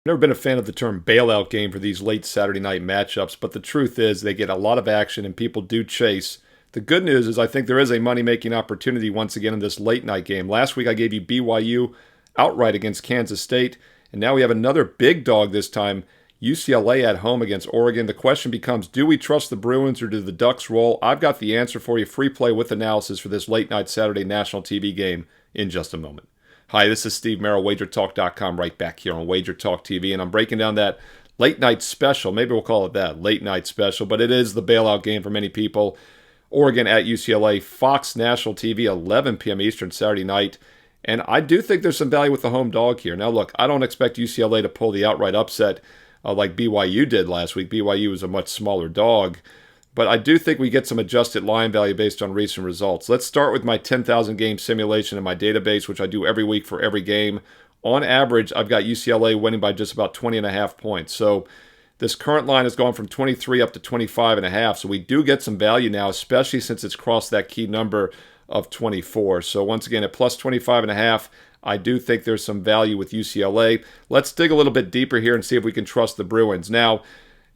Never been a fan of the term bailout game for these late Saturday night matchups, but the truth is they get a lot of action and people do chase. The good news is I think there is a money-making opportunity once again in this late night game. Last week I gave you BYU outright against Kansas State, and now we have another big dog this time, UCLA at home against Oregon. The question becomes, do we trust the Bruins or do the Ducks roll? I've got the answer for you, free play with analysis for this late night Saturday national TV game in just a moment. Hi, this is Steve Merrill, WagerTalk.com, right back here on Wager Talk TV, and I'm breaking down that late night special. Maybe we'll call it that, late night special, but it is the bailout game for many people. Oregon at UCLA, Fox National TV, 11 p.m. Eastern Saturday night, and I do think there's some value with the home dog here. Now, look, I don't expect UCLA to pull the outright upset like BYU did last week. BYU was a much smaller dog. But I do think we get some adjusted line value based on recent results. Let's start with my 10,000 game simulation in my database, which I do every week for every game. On average, I've got UCLA winning by just about 20.5 points. So this current line has gone from 23 up to 25.5. So we do get some value now, especially since it's crossed that key number of 24. So once again, at plus 25.5, I do think there's some value with UCLA. Let's dig a little bit deeper here and see if we can trust the Bruins. Now,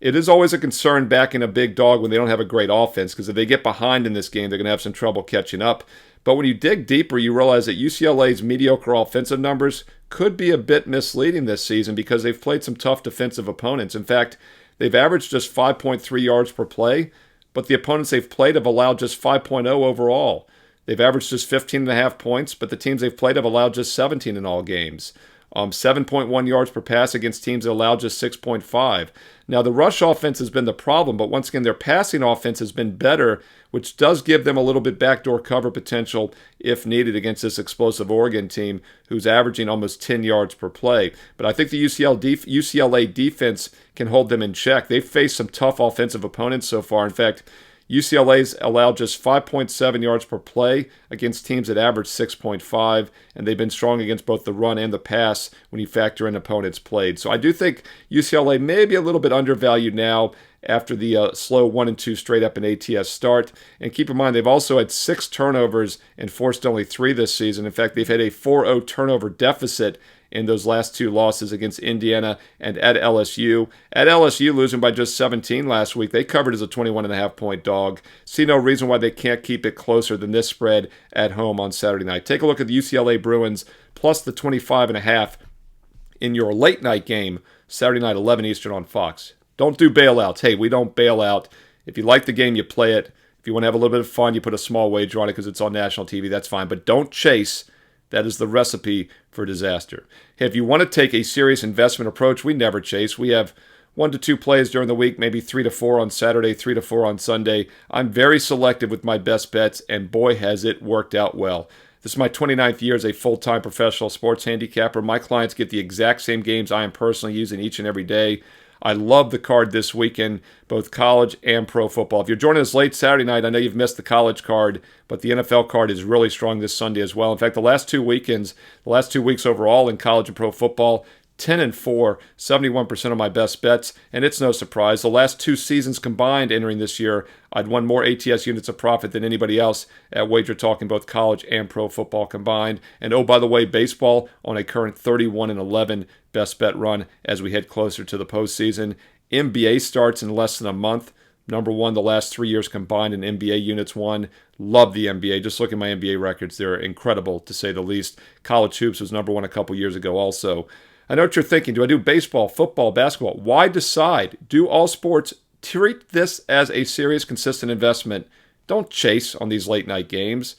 it is always a concern backing a big dog when they don't have a great offense, because if they get behind in this game, they're going to have some trouble catching up. But when you dig deeper, you realize that UCLA's mediocre offensive numbers could be a bit misleading this season because they've played some tough defensive opponents. In fact, they've averaged just 5.3 yards per play, but the opponents they've played have allowed just 5.0 overall. They've averaged just 15.5 points, but the teams they've played have allowed just 17 in all games. 7.1 yards per pass against teams that allow just 6.5. Now, the rush offense has been the problem, but once again, their passing offense has been better, which does give them a little bit backdoor cover potential if needed against this explosive Oregon team who's averaging almost 10 yards per play. But I think the UCLA defense can hold them in check. They've faced some tough offensive opponents so far. In fact, UCLA's allowed just 5.7 yards per play against teams that average 6.5, and they've been strong against both the run and the pass when you factor in opponents played. So I do think UCLA may be a little bit undervalued now after the slow 1-2 straight up in ATS start. And keep in mind, they've also had 6 turnovers and forced only 3 this season. In fact, they've had a 4-0 turnover deficit in those last 2 losses against Indiana and at LSU. At LSU, losing by just 17 last week, they covered as a 21.5 point dog. See no reason why they can't keep it closer than this spread at home on Saturday night. Take a look at the UCLA Bruins plus the 25.5 in your late night game, Saturday night, 11 Eastern on Fox. Don't do bailouts. Hey, we don't bail out. If you like the game, you play it. If you want to have a little bit of fun, you put a small wager on it because it's on national TV. That's fine. But don't chase. That is the recipe for disaster. Hey, if you want to take a serious investment approach, we never chase. We have 1 to 2 plays during the week, maybe 3 to 4 on Saturday, 3 to 4 on Sunday. I'm very selective with my best bets, and boy, has it worked out well. This is my 29th year as a full-time professional sports handicapper. My clients get the exact same games I am personally using each and every day. I love the card this weekend, both college and pro football. If you're joining us late Saturday night, I know you've missed the college card, but the NFL card is really strong this Sunday as well. In fact, the last 2 weeks overall in college and pro football, 10-4, 71% of my best bets, and it's no surprise. The last 2 seasons combined entering this year, I'd won more ATS units of profit than anybody else at Wager Talk in both college and pro football combined. And oh, by the way, baseball on a current 31-11 best bet run as we head closer to the postseason. NBA starts in less than a month. Number 1 the last 3 years combined in NBA units won. Love the NBA. Just look at my NBA records. They're incredible, to say the least. College hoops was number 1 a couple years ago also. I know what you're thinking. Do I do baseball, football, basketball? Why decide? Do all sports. Treat this as a serious, consistent investment. Don't chase on these late night games.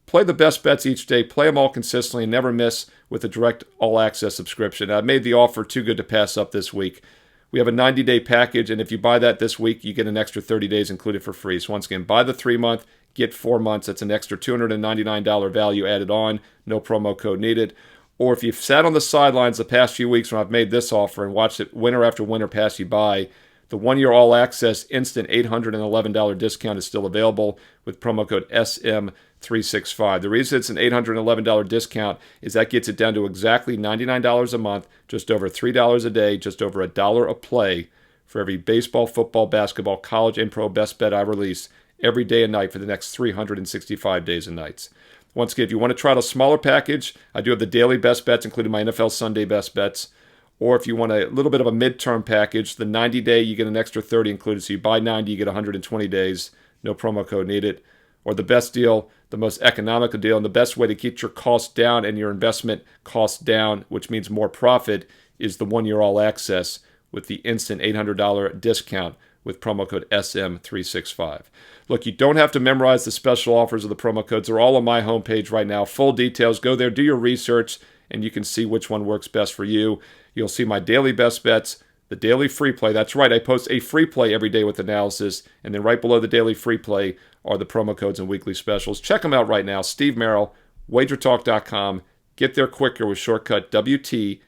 Play the best bets each day. Play them all consistently and never miss with a direct all-access subscription. I made the offer too good to pass up this week. We have a 90-day package, and if you buy that this week, you get an extra 30 days included for free. So once again, buy the 3-month, get 4 months. That's an extra $299 value added on. No promo code needed. Or if you've sat on the sidelines the past few weeks when I've made this offer and watched it winter after winter pass you by, the 1-year all-access instant $811 discount is still available with promo code SM365. The reason it's an $811 discount is that gets it down to exactly $99 a month, just over $3 a day, just over $1 a play for every baseball, football, basketball, college, and pro best bet I release every day and night for the next 365 days and nights. Once again, if you want to try out a smaller package, I do have the daily best bets, including my NFL Sunday best bets. Or if you want a little bit of a midterm package, the 90-day, you get an extra 30 included. So you buy 90, you get 120 days. No promo code needed. Or the best deal, the most economical deal, and the best way to get your costs down and your investment costs down, which means more profit, is the 1-year all access with the instant $800 discount with promo code SM365. Look, you don't have to memorize the special offers of the promo codes. They're all on my homepage right now. Full details. Go there, do your research, and you can see which one works best for you. You'll see my daily best bets, the daily free play. That's right, I post a free play every day with analysis, and then right below the daily free play are the promo codes and weekly specials. Check them out right now. Steve Merrill, wagertalk.com. Get there quicker with shortcut WT.buzz/SM.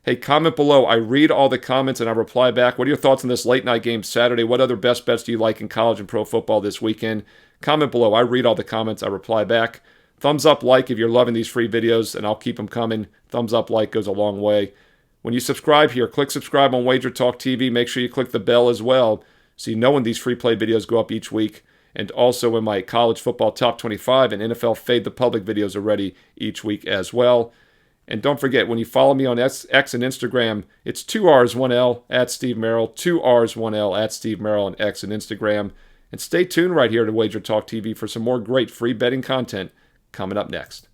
Hey, comment below. I read all the comments and I reply back. What are your thoughts on this late night game Saturday? What other best bets do you like in college and pro football this weekend? Comment below. I read all the comments. I reply back. Thumbs up, like if you're loving these free videos, and I'll keep them coming. Thumbs up, like goes a long way. When you subscribe here, click subscribe on Wager Talk TV. Make sure you click the bell as well so you know when these free play videos go up each week. And also when my college football top 25 and NFL Fade the Public videos are ready each week as well. And don't forget, when you follow me on X and Instagram, it's 2Rs, 1L at Steve Merrill, 2Rs, 1L at Steve Merrill on X and Instagram. And stay tuned right here to Wager Talk TV for some more great free betting content coming up next.